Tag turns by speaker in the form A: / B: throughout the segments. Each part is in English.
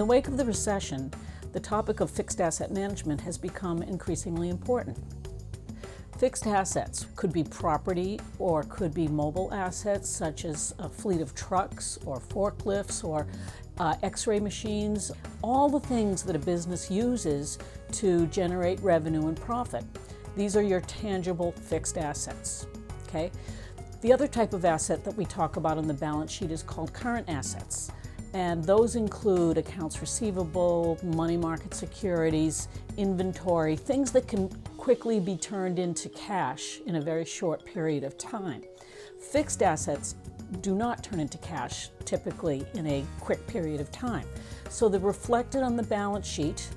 A: the wake of the recession, the topic of fixed asset management has become increasingly important. Fixed assets could be property or could be mobile assets such as a fleet of trucks or forklifts or x-ray machines, all the things that a business uses to generate revenue and profit. These are your tangible fixed assets, okay? The other type of asset that we talk about on the balance sheet is called current assets. And those include accounts receivable, money market securities, inventory, things that can quickly be turned into cash in a very short period of time. Fixed assets do not turn into cash typically in a quick period of time. So they're reflected on the balance sheet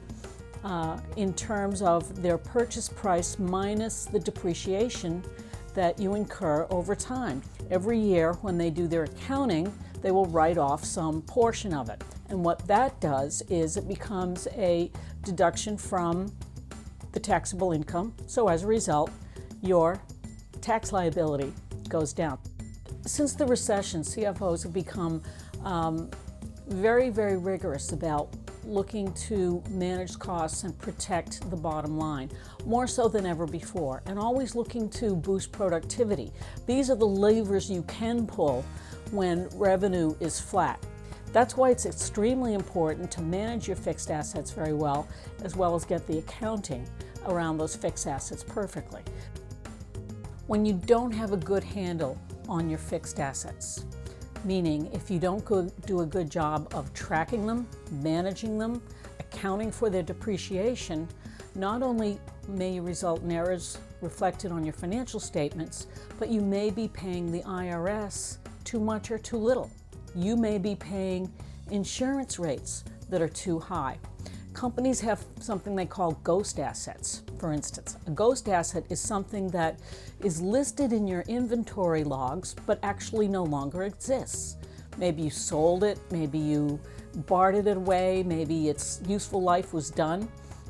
A: in terms of their purchase price minus the depreciation that you incur over time. Every year when they do their accounting, they will write off some portion of it. And what that does is it becomes a deduction from the taxable income. So as a result, your tax liability goes down. Since the recession, CFOs have become very, very rigorous about looking to manage costs and protect the bottom line, more so than ever before, and always looking to boost productivity. These are the levers you can pull when revenue is flat. That's why it's extremely important to manage your fixed assets very well as get the accounting around those fixed assets perfectly. When you don't have a good handle on your fixed assets, meaning if you don't do a good job of tracking them, managing them, accounting for their depreciation, not only may you result in errors reflected on your financial statements, but you may be paying the IRS too much or too little. You may be paying insurance rates that are too high. Companies have something they call ghost assets, for instance. A ghost asset is something that is listed in your inventory logs, but actually no longer exists. Maybe you sold it, maybe you bartered it away, maybe its useful life was done,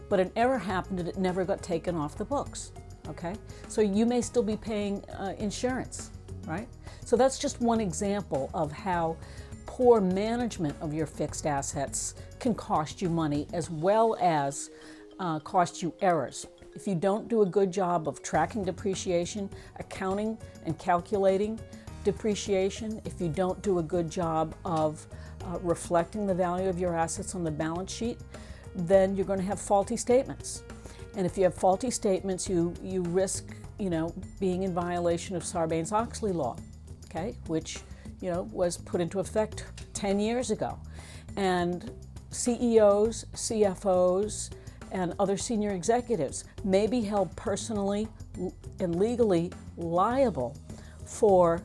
A: but an error happened and it never got taken off the books, okay? So you may still be paying insurance, right? So that's just one example of how poor management of your fixed assets can cost you money as well as cost you errors. If you don't do a good job of tracking depreciation, accounting and calculating depreciation, if you don't do a good job of reflecting the value of your assets on the balance sheet, then you're going to have faulty statements. And if you have faulty statements, you risk, being in violation of Sarbanes-Oxley law, okay, which was put into effect 10 years ago. And CEOs, CFOs, and other senior executives may be held personally and legally liable for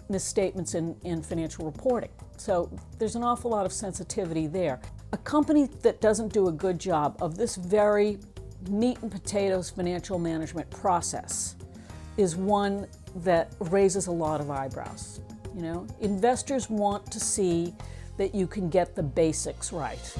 A: misstatements in financial reporting. So there's an awful lot of sensitivity there. A company that doesn't do a good job of this very meat and potatoes financial management process is one that raises a lot of eyebrows. Investors want to see that you can get the basics right.